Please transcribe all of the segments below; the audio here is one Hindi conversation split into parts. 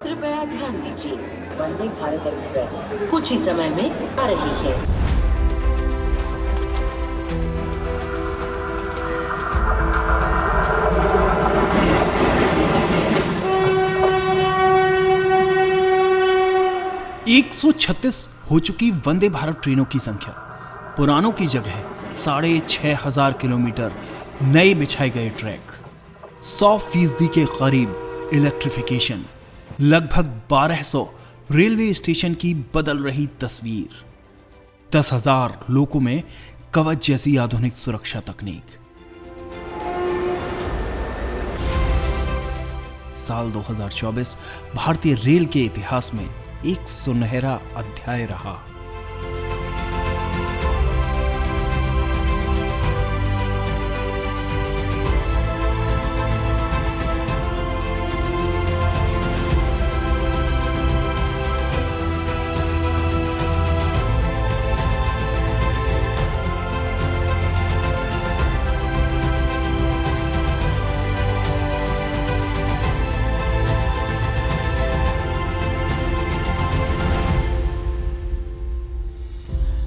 कृपया ध्यान दीजिए, वंदे भारत एक्सप्रेस कुछ ही समय में आ रही है। एक 136 हो चुकी वंदे भारत ट्रेनों की संख्या, पुरानों की जगह 6,500 किलोमीटर नए बिछाए गए ट्रैक, 100% के करीब इलेक्ट्रिफिकेशन, लगभग 1200 रेलवे स्टेशन की बदल रही तस्वीर, 10,000 लोकों में कवच जैसी आधुनिक सुरक्षा तकनीक। साल 2024 भारतीय रेल के इतिहास में एक सुनहरा अध्याय रहा।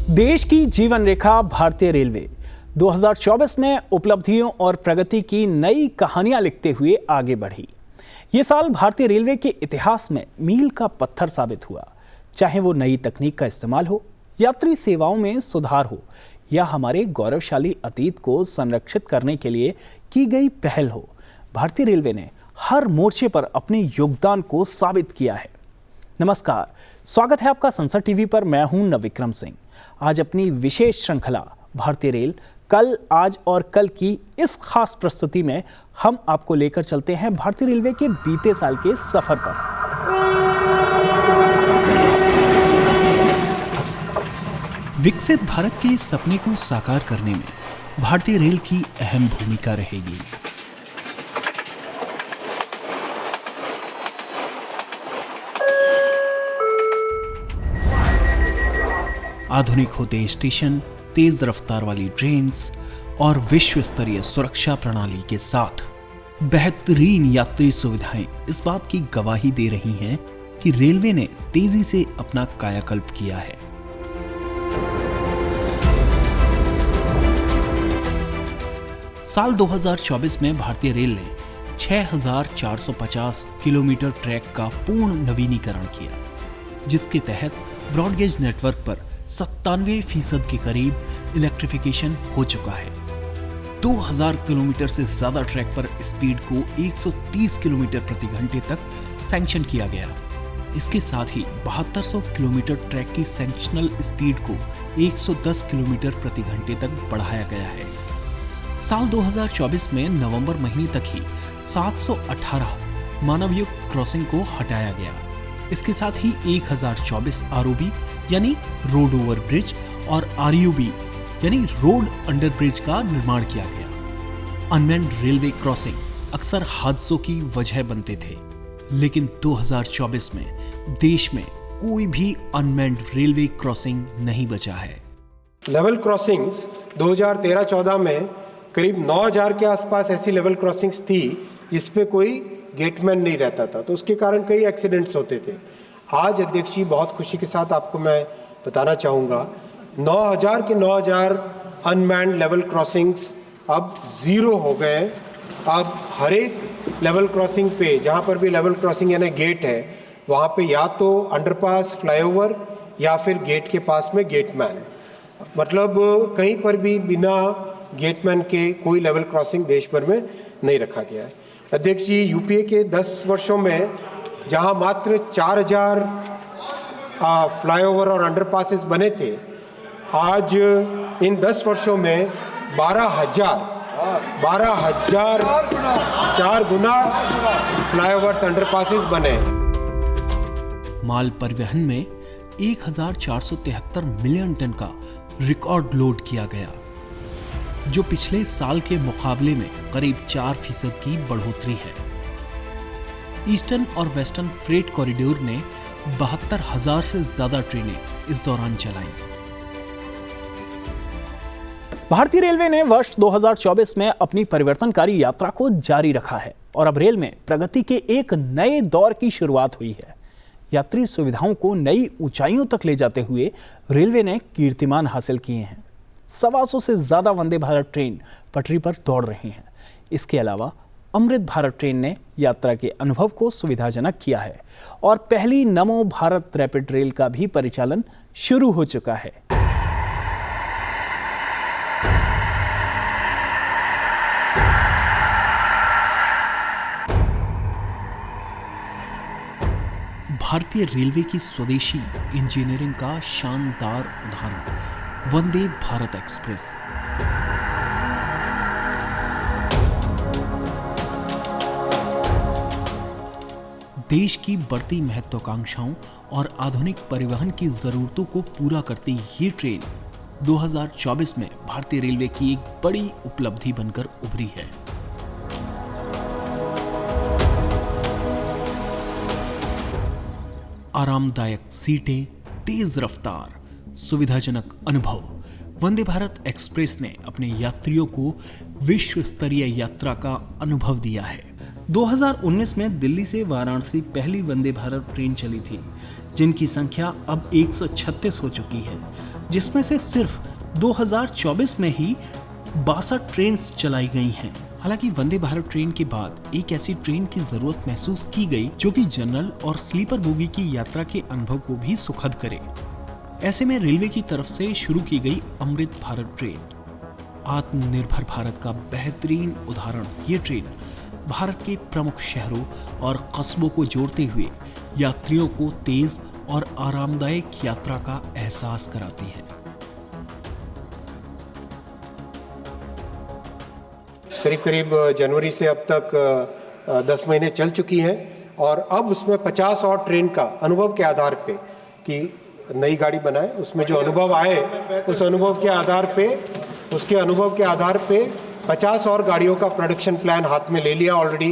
देश की जीवन रेखा भारतीय रेलवे 2024 में उपलब्धियों और प्रगति की नई कहानियां लिखते हुए आगे बढ़ी। ये साल भारतीय रेलवे के इतिहास में मील का पत्थर साबित हुआ, चाहे वो नई तकनीक का इस्तेमाल हो, यात्री सेवाओं में सुधार हो या हमारे गौरवशाली अतीत को संरक्षित करने के लिए की गई पहल हो। भारतीय रेलवे ने हर मोर्चे पर अपने योगदान को साबित किया है। नमस्कार, स्वागत है आपका संसद टीवी पर। मैं हूं नवविक्रम सिंह। आज अपनी विशेष श्रृंखला भारतीय रेल कल, आज और कल की इस खास प्रस्तुति में हम आपको लेकर चलते हैं भारतीय रेलवे के बीते साल के सफर पर। विकसित भारत के सपने को साकार करने में भारतीय रेल की अहम भूमिका रहेगी। आधुनिक होते स्टेशन, तेज रफ्तार वाली ट्रेन्स और विश्व स्तरीय सुरक्षा प्रणाली के साथ बेहतरीन यात्री सुविधाएं इस बात की गवाही दे रही हैं कि रेलवे ने तेजी से अपना कायाकल्प किया है। साल 2024 में भारतीय रेल ने 6,450 किलोमीटर ट्रैक का पूर्ण नवीनीकरण किया, जिसके तहत ब्रॉडगेज नेटवर्क पर 97% के करीब इलेक्ट्रिफिकेशन हो चुका है। 2000 किलोमीटर से ज्यादा ट्रैक पर स्पीड को 130 किलोमीटर प्रति घंटे तक सैंक्शन किया गया। इसके साथ ही 7200 किलोमीटर ट्रैक की सैंक्शनल स्पीड को 110 किलोमीटर प्रति घंटे तक बढ़ाया गया है। साल 2024 में नवंबर महीने तक ही 718 मानवयुक्त क्रॉसिंग को हटाया गया। इसके साथ ही 1024 आरओबी यानी रोड ओवर ब्रिज और आरयूबी यानी रोड अंडर ब्रिज का निर्माण किया गया। अनमैन्ड रेलवे क्रॉसिंग अक्सर हादसों की वजह बनते थे, लेकिन 2024 में देश में कोई भी अनमैन्ड रेलवे क्रॉसिंग नहीं बचा है। लेवल क्रॉसिंग्स 2013-14 में करीब 9000 के आसपास ऐसी लेवल क्रॉसिंग्स थी जिसपे कोई गेटमैन नहीं रहता था, तो उसके कारण कई एक्सीडेंट्स होते थे। आज अध्यक्ष जी, बहुत खुशी के साथ आपको मैं बताना चाहूँगा, 9000 के 9000 अनमैन्ड लेवल क्रॉसिंग्स अब ज़ीरो हो गए। अब हर एक लेवल क्रॉसिंग पे, जहाँ पर भी लेवल क्रॉसिंग यानी गेट है, वहाँ पे या तो अंडरपास, फ्लाईओवर या फिर गेट के पास में गेटमैन, मतलब कहीं पर भी बिना गेटमैन के कोई लेवल क्रॉसिंग देश भर में नहीं रखा गया है। अध्यक्ष जी, यूपीए के 10 वर्षों में जहां मात्र 4000 फ्लाईओवर और अंडरपासेस बने थे, आज इन 10 वर्षों में 12,000 4 गुना फ्लाईओवर्स, अंडरपासेस बने। माल परिवहन में 1473 मिलियन टन का रिकॉर्ड लोड किया गया, जो पिछले साल के मुकाबले में करीब 4% की बढ़ोतरी है। ईस्टर्न और वेस्टर्न फ्रेट कॉरिडोर ने 72,000 से ज्यादा ट्रेनें इस दौरान चलाईं। भारतीय रेलवे ने वर्ष 2024 में अपनी परिवर्तनकारी यात्रा को जारी रखा है और अब रेल में प्रगति के एक नए दौर की शुरुआत हुई है। यात्री सुविधाओं को नई ऊंचाइयों तक ले जाते हुए रेलवे ने कीर्तिमान हासिल किए हैं। 125 से ज्यादा वंदे भारत ट्रेन पटरी पर दौड़ रही हैं। इसके अलावा अमृत भारत ट्रेन ने यात्रा के अनुभव को सुविधाजनक किया है और पहली नमो भारत रैपिड रेल का भी परिचालन शुरू हो चुका है। भारतीय रेलवे की स्वदेशी इंजीनियरिंग का शानदार उदाहरण वंदे भारत एक्सप्रेस। देश की बढ़ती महत्वाकांक्षाओं और आधुनिक परिवहन की जरूरतों को पूरा करती ये ट्रेन 2024 में भारतीय रेलवे की एक बड़ी उपलब्धि बनकर उभरी है। आरामदायक सीटें, तेज रफ्तार, सुविधाजनक अनुभव, वंदे भारत एक्सप्रेस ने अपने यात्रियों को विश्व स्तरीय यात्रा का अनुभव दिया है। 2019 में दिल्ली से वाराणसी पहली वंदे भारत ट्रेन चली थी, जिनकी संख्या अब 136 हो चुकी है, जिसमें से सिर्फ 2024 में ही 62 ट्रेन चलाई गई हैं। हालांकि वंदे भारत ट्रेन के बाद एक ऐसी ट्रेन की जरूरत महसूस की गई जो कि जनरल और स्लीपर बोगी की यात्रा के अनुभव को भी सुखद करे। ऐसे में रेलवे की तरफ से शुरू की गई अमृत भारत ट्रेन आत्मनिर्भर भारत का बेहतरीन उदाहरण। ये ट्रेन भारत के प्रमुख शहरों और कस्बों को जोड़ते हुए यात्रियों को तेज और आरामदायक यात्रा का एहसास कराती है। करीब करीब जनवरी से अब तक 10 महीने चल चुकी हैं और अब उसमें 50 और ट्रेन का अनुभव के आधार पे कि नई गाड़ी बनाए, उसमें जो अनुभव आए उस अनुभव के आधार पे, उसके अनुभव के आधार पे 50 और गाड़ियों का प्रोडक्शन प्लान हाथ में ले लिया ऑलरेडी।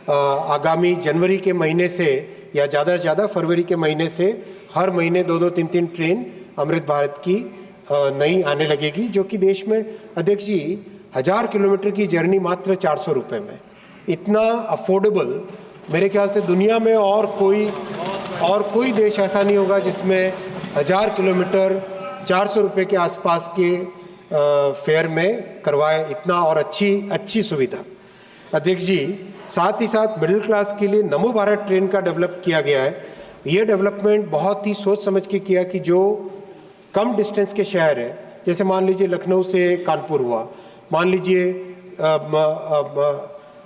आगामी जनवरी के महीने से या ज़्यादा से ज़्यादा फरवरी के महीने से हर महीने 2-2, 3-3 ट्रेन अमृत भारत की नई आने लगेगी, जो कि देश में अध्यक्ष जी 1000 किलोमीटर की जर्नी मात्र 400 रुपये में, इतना अफोर्डेबल मेरे ख्याल से दुनिया में और कोई देश ऐसा नहीं होगा जिसमें 1000 किलोमीटर 400 रुपये के आसपास के फेयर में करवाए, इतना और अच्छी सुविधा। अध्यक्ष जी, साथ ही साथ मिडिल क्लास के लिए नमो भारत ट्रेन का डेवलप किया गया है। ये डेवलपमेंट बहुत ही सोच समझ के किया कि जो कम डिस्टेंस के शहर है, जैसे मान लीजिए लखनऊ से कानपुर हुआ, मान लीजिए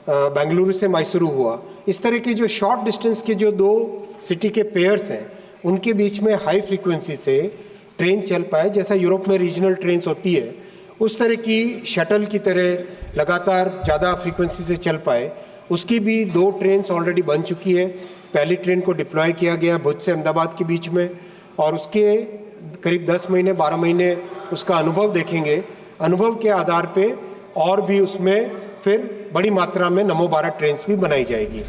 बेंगलुरु से मैसूरू हुआ, इस तरह के जो शॉर्ट डिस्टेंस के जो 2 सिटी के पेयर्स हैं, उनके बीच में हाई फ्रीक्वेंसी से ट्रेन चल पाए, जैसा यूरोप में रीजनल ट्रेन्स होती है उस तरह की शटल की तरह लगातार ज़्यादा फ्रीक्वेंसी से चल पाए। उसकी भी 2 ट्रेन्स ऑलरेडी बन चुकी है। पहली ट्रेन को डिप्लॉय किया गया भुज से अहमदाबाद के बीच में और उसके करीब 10 महीने 12 महीने उसका अनुभव देखेंगे। अनुभव के आधार पे और भी उसमें फिर बड़ी मात्रा में नमो भारत ट्रेन्स भी बनाई जाएगी।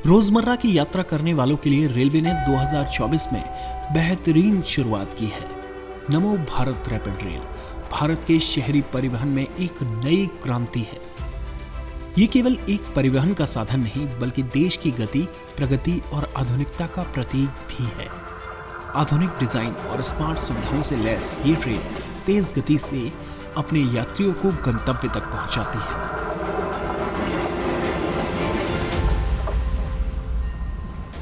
रोजमर्रा की यात्रा करने वालों के लिए रेलवे ने 2024 में बेहतरीन शुरुआत की है। नमो भारत रैपिड रेल भारत के शहरी परिवहन में एक नई क्रांति है। ये केवल एक परिवहन का साधन नहीं, बल्कि देश की गति, प्रगति और आधुनिकता का प्रतीक भी है। आधुनिक डिजाइन और स्मार्ट सुविधाओं से लैस ये ट्रेन तेज गति से अपने यात्रियों को गंतव्य तक पहुंचाती है।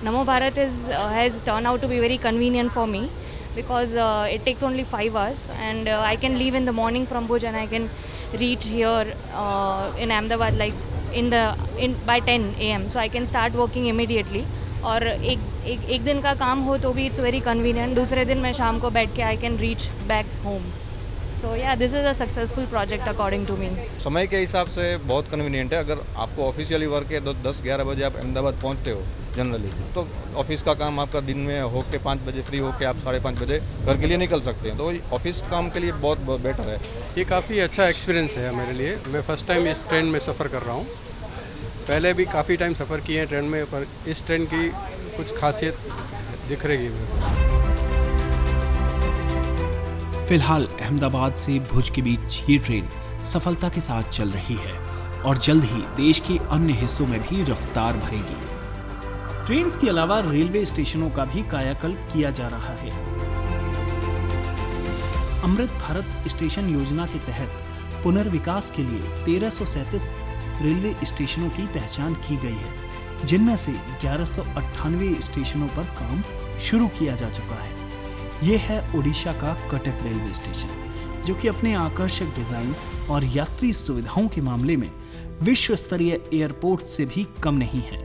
Namo Bharat has turned out to be very convenient for me because it takes only 5 hours and I can leave in the morning from Bhuj and I can reach here in Ahmedabad by 10 AM. So I can start working immediately. और एक दिन का काम हो तो भी इट्स वेरी कन्वीनियंट, दूसरे दिन मैं शाम को बैठ के I can reach back home. So yeah this is a successful project according to me. समय के हिसाब से बहुत कन्वीनियंट है। अगर आपको ऑफिशियली वर्क है तो 10-11 बजे आप अहमदाबाद पहुंचते हो जनरली, तो ऑफिस का काम आपका दिन में होके 5 बजे फ्री होके आप 5:30 बजे घर के लिए निकल सकते हैं। तो ऑफिस काम के लिए बहुत बेटर है। ये काफ़ी अच्छा एक्सपीरियंस है मेरे लिए। मैं फ़र्स्ट टाइम इस ट्रेन में सफ़र कर रहा हूँ। पहले भी काफ़ी टाइम सफ़र किए हैं ट्रेन में, पर इस ट्रेन की कुछ खासियत दिख रही है। फिलहाल अहमदाबाद से भुज के बीच ये ट्रेन सफलता के साथ चल रही है और जल्द ही देश के अन्य हिस्सों में भी रफ्तार भरेगी। ट्रेन के अलावा रेलवे स्टेशनों का भी कायाकल्प किया जा रहा है। अमृत भारत स्टेशन योजना के तहत पुनर्विकास के लिए 1337 रेलवे स्टेशनों की पहचान की गई है, जिनमें से 1198 स्टेशनों पर काम शुरू किया जा चुका है। यह है ओडिशा का कटक रेलवे स्टेशन, जो कि अपने आकर्षक डिजाइन और यात्री सुविधाओं के मामले में विश्व स्तरीय एयरपोर्ट से भी कम नहीं है।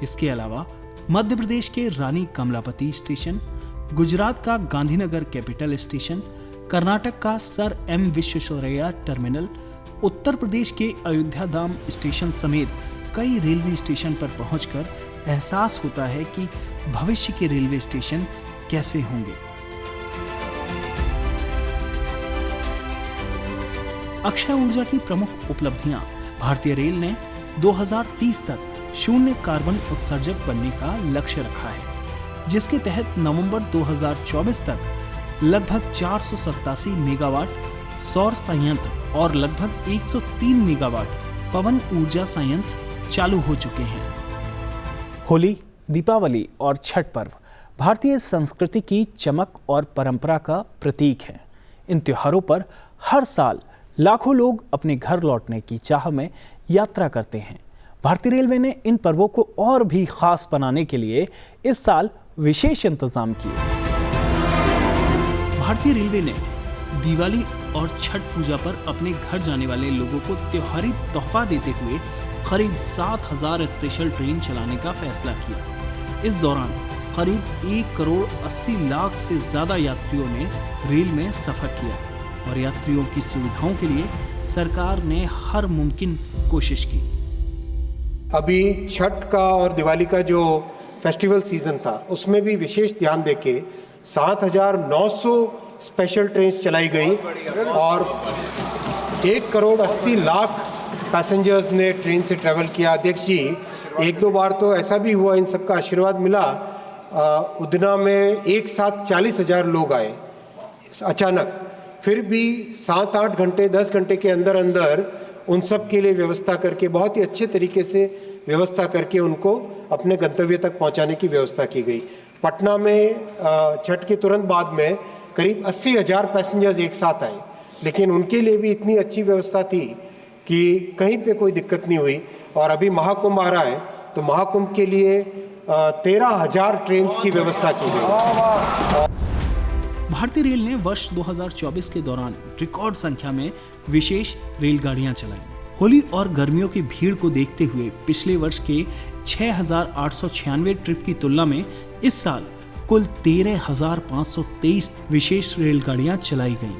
इसके अलावा मध्य प्रदेश के रानी कमलापति स्टेशन, गुजरात का गांधीनगर कैपिटल स्टेशन, कर्नाटक का sir M Visvesvaraya terminal, Uttar Pradesh के अयोध्या धाम स्टेशन समेत कई रेलवे स्टेशन पर पहुंचकर एहसास होता है कि भविष्य के रेलवे स्टेशन कैसे होंगे। अक्षय ऊर्जा की प्रमुख उपलब्धियां भारतीय रेल ने 2030 तक शून्य कार्बन उत्सर्जक बनने का लक्ष्य रखा है, जिसके तहत नवंबर 2024 तक लगभग 487 मेगावाट सौर संयंत्र और लगभग 103 मेगावाट पवन ऊर्जा संयंत्र चालू हो चुके हैं। होली, दीपावली और छठ पर्व भारतीय संस्कृति की चमक और परंपरा का प्रतीक है। इन त्योहारों पर हर साल लाखों लोग अपने घर लौटने की चाह में यात्रा करते हैं। भारतीय रेलवे ने इन पर्वों को और भी खास बनाने के लिए इस साल विशेष इंतजाम किए। भारतीय रेलवे ने दिवाली और छठ पूजा पर अपने घर जाने वाले लोगों को त्योहारी तोहफा देते हुए करीब 7000 स्पेशल ट्रेन चलाने का फैसला किया। इस दौरान करीब 1 करोड़ 80 लाख से ज्यादा यात्रियों ने रेल में सफर किया और यात्रियों की सुविधाओं के लिए सरकार ने हर मुमकिन कोशिश की। अभी छठ का और दिवाली का जो फेस्टिवल सीजन था, उसमें भी विशेष ध्यान देके 7900 स्पेशल ट्रेन चलाई गई और 1 करोड़ 80 लाख पैसेंजर्स ने ट्रेन से ट्रैवल किया। अध्यक्ष जी, 1-2 बार तो ऐसा भी हुआ, इन सबका आशीर्वाद मिला, उदना में एक साथ 40,000 लोग आए अचानक। फिर भी 7-8 घंटे 10 घंटे के अंदर अंदर उन सब के लिए व्यवस्था करके, बहुत ही अच्छे तरीके से व्यवस्था करके उनको अपने गंतव्य तक पहुंचाने की व्यवस्था की गई। पटना में छठ के तुरंत बाद में करीब 80,000 पैसेंजर्स एक साथ आए, लेकिन उनके लिए भी इतनी अच्छी व्यवस्था थी कि कहीं पे कोई दिक्कत नहीं हुई। और अभी महाकुंभ आ रहा है, तो महाकुंभ के लिए 13,000 ट्रेन की व्यवस्था की गई। भारतीय रेल ने वर्ष 2024 के दौरान रिकॉर्ड संख्या में विशेष रेलगाड़ियां चलाई। होली और गर्मियों की भीड़ को देखते हुए पिछले वर्ष के 6,896 ट्रिप की तुलना में इस साल कुल 13,523 विशेष रेलगाड़ियां चलाई गईं।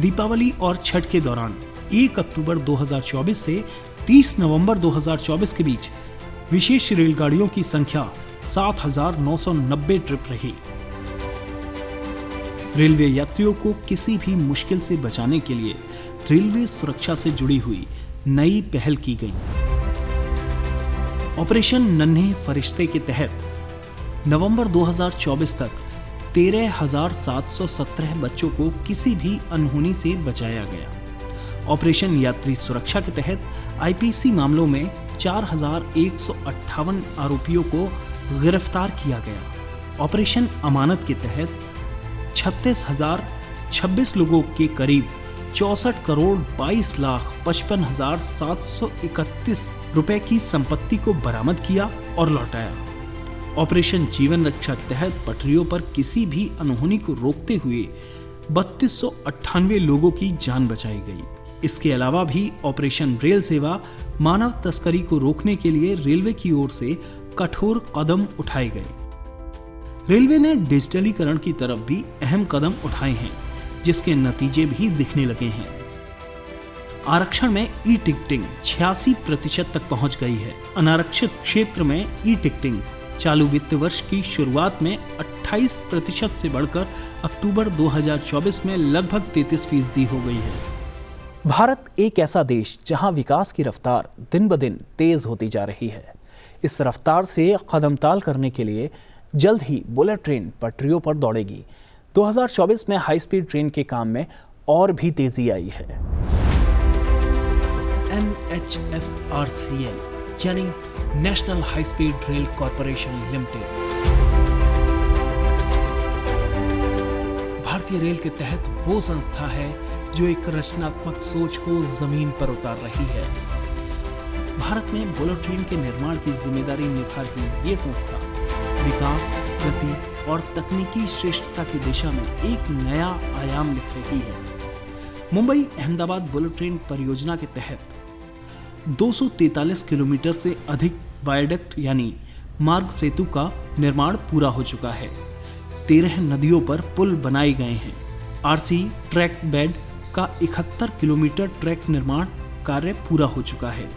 दीपावली और छठ के दौरान 1 अक्टूबर 2024 से 30 नवंबर 2024 के बीच विशेष रेलगाड़ियों की संख्या 7,990 ट्रिप रही। रेलवे यात्रियों को किसी भी मुश्किल से बचाने के लिए रेलवे सुरक्षा से जुड़ी हुई नई पहल की गई। ऑपरेशन नन्हे फरिश्ते के तहत नवंबर 2024 तक 13,717 बच्चों को किसी भी अनहोनी से बचाया गया। ऑपरेशन यात्री सुरक्षा के तहत आईपीसी मामलों में 4,158 आरोपियों को गिरफ्तार किया गया। ऑपरेशन अमानत के तहत 36,026 लोगों के करीब 64 करोड़ 22 लाख 55,731 रुपए की संपत्ति को बरामद किया और लौटाया। ऑपरेशन जीवन रक्षा के तहत पटरियों पर किसी भी अनहोनी को रोकते हुए 3298 लोगों की जान बचाई गई। इसके अलावा भी ऑपरेशन रेल सेवा मानव तस्करी को रोकने के लिए रेलवे की ओर से कठोर कदम उठाए गए। रेलवे ने डिजिटलीकरण की तरफ भी अहम कदम उठाए हैं, जिसके नतीजे भी दिखने लगे हैं। आरक्षण में ई टिकटिंग 86% तक पहुंच गई है। अनारक्षित क्षेत्र में ई टिकटिंग चालू वित्त वर्ष की शुरुआत में 28% से बढ़कर अक्टूबर 2024 में लगभग 33% हो गई है। भारत एक ऐसा देश जहां विकास की रफ्तार दिन ब दिन तेज होती जा रही है। इस रफ्तार से कदमताल करने के लिए जल्द ही बुलेट ट्रेन पटरियों पर दौड़ेगी। 2024 में हाई स्पीड ट्रेन के काम में और भी तेजी आई है। NHSRCL यानी national high speed rail corporation limited भारतीय रेल के तहत वो संस्था है जो एक रचनात्मक सोच को जमीन पर उतार रही है। भारत में बुलेट ट्रेन के निर्माण की जिम्मेदारी निभा रही ये संस्था विकास, गति और तकनीकी श्रेष्ठता की दिशा में एक नया आयाम लिख रही है। मुंबई अहमदाबाद बुलेट ट्रेन परियोजना के तहत 243 किलोमीटर से अधिक वायडक्ट यानी मार्ग सेतु का निर्माण पूरा हो चुका है। 13 नदियों पर पुल बनाए गए हैं। आरसी ट्रैक बेड का 71 किलोमीटर ट्रैक निर्माण कार्य पूरा हो चुका है।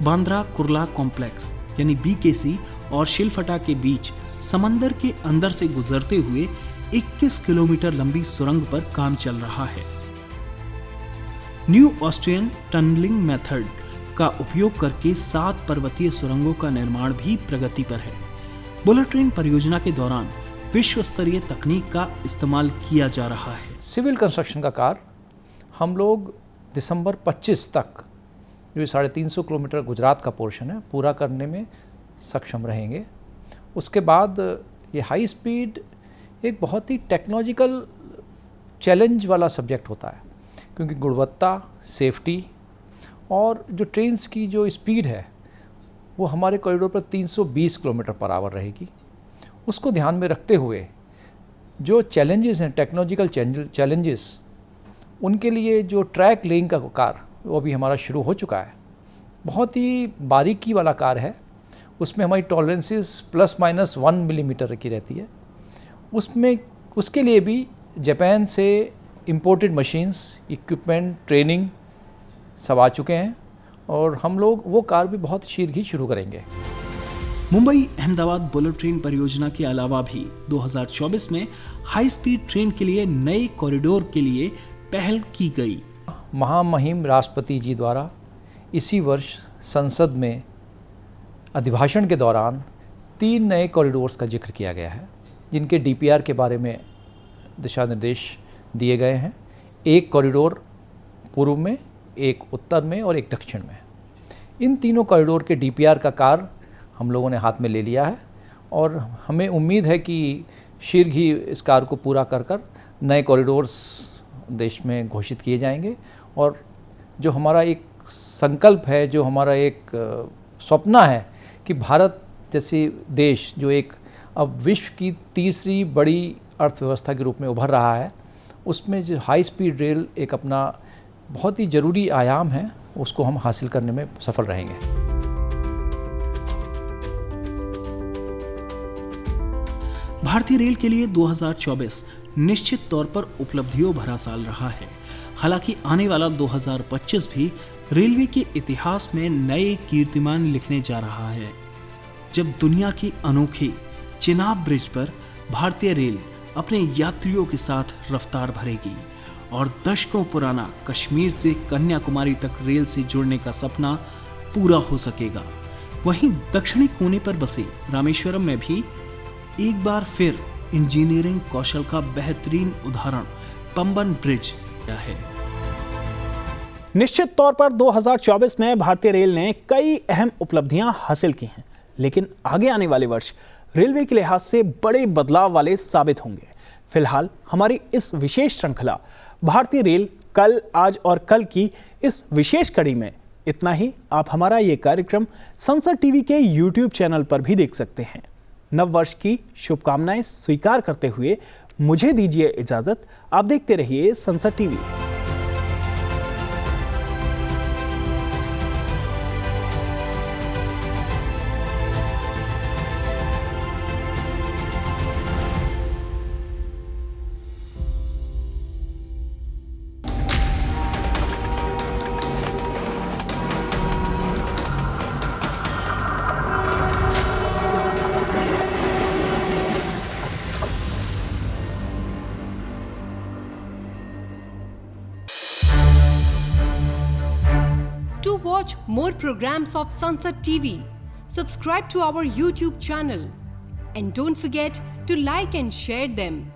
बांद्रा कुर्ला कॉम्प्लेक्स यानी BKC और शिलफटा के बीच समंदर के अंदर से गुजरते हुए 21 किलोमीटर लंबी सुरंग पर काम चल रहा है। न्यू ऑस्ट्रियन टनलिंग मेथड का उपयोग करके 7 पर्वतीय सुरंगों का निर्माण भी प्रगति पर है। बुलेट ट्रेन परियोजना के दौरान विश्व स्तरीय तकनीक का इस्तेमाल किया जा रहा है। सिविल कंस्ट्रक्शन का कार्य हम लोग दिसंबर 25 तक जो 350 किलोमीटर गुजरात का पोर्शन है पूरा करने में सक्षम रहेंगे। उसके बाद ये हाई स्पीड एक बहुत ही टेक्नोलॉजिकल चैलेंज वाला सब्जेक्ट होता है, क्योंकि गुणवत्ता, सेफ्टी और जो ट्रेन्स की जो स्पीड है वो हमारे कॉरिडोर पर 320 किलोमीटर पर आवर रहेगी। उसको ध्यान में रखते हुए जो चैलेंजेस हैं, टेक्नोलॉजिकल चैलेंजेस, उनके लिए जो ट्रैक लेइंग का कार्य वो भी हमारा शुरू हो चुका है। बहुत ही बारीकी वाला कार्य है। उसमें हमारी टॉलरेंसेस ±1 मिलीमीटर की रहती है। उसके लिए भी जापान से इंपोर्टेड मशीन्स, इक्विपमेंट, ट्रेनिंग सब आ चुके हैं और हम लोग वो कार्य भी बहुत शीघ्र ही शुरू करेंगे। मुंबई अहमदाबाद बुलेट ट्रेन परियोजना के अलावा भी 2024 में हाई स्पीड ट्रेन के लिए नए कॉरिडोर के लिए पहल की गई। महामहिम राष्ट्रपति जी द्वारा इसी वर्ष संसद में अभिभाषण के दौरान 3 नए कॉरिडोर्स का जिक्र किया गया है, जिनके DPR के बारे में दिशा निर्देश दिए गए हैं। एक कॉरिडोर पूर्व में, एक उत्तर में और एक दक्षिण में। इन तीनों कॉरिडोर के DPR का कार्य हम लोगों ने हाथ में ले लिया है और हमें उम्मीद है कि शीघ्र ही इस कार्य को पूरा कर नए कॉरिडोर्स देश में घोषित किए जाएंगे। और जो हमारा एक संकल्प है, जो हमारा एक सपना है कि भारत जैसे देश जो एक अब विश्व की तीसरी बड़ी अर्थव्यवस्था के रूप में उभर रहा है, उसमें जो हाई स्पीड रेल एक अपना बहुत ही ज़रूरी आयाम है, उसको हम हासिल करने में सफल रहेंगे। भारतीय रेल के लिए 2024 निश्चित तौर पर उपलब्धियों भरा साल रहा है। हालांकि आने वाला 2025 भी रेलवे के इतिहास में नए कीर्तिमान लिखने जा रहा है, जब दुनिया की अनोखी चेनाब ब्रिज पर भारतीय रेल अपने यात्रियों के साथ रफ्तार भरेगी और दशकों पुराना कश्मीर से कन्याकुमारी तक रेल से जुड़ने का सपना पूरा हो सकेगा। वहीं दक्षिणी कोने पर बसे रामेश्वरम में भी एक बार फिर इंजीनियरिंग कौशल का बेहतरीन उदाहरण पंबन ब्रिज है। निश्चित तौर पर 2024 में भारतीय रेल ने कई अहम उपलब्धियां हासिल की हैं, लेकिन आगे आने वाले वर्ष रेलवे के लिहाज से बड़े बदलाव वाले साबित होंगे। फिलहाल हमारी इस विशेष श्रृंखला भारतीय रेल कल, आज और कल की इस विशेष कड़ी में इतना ही। आप हमारा ये कार्यक्रम संसद टीवी के YouTube चैनल पर भी देख सकते हैं। नव वर्ष की शुभकामनाएं स्वीकार करते हुए मुझे दीजिए इजाजत। आप देखते रहिए संसद TV. To watch more programs of Sansad TV, subscribe to our YouTube channel and don't forget to like and share them.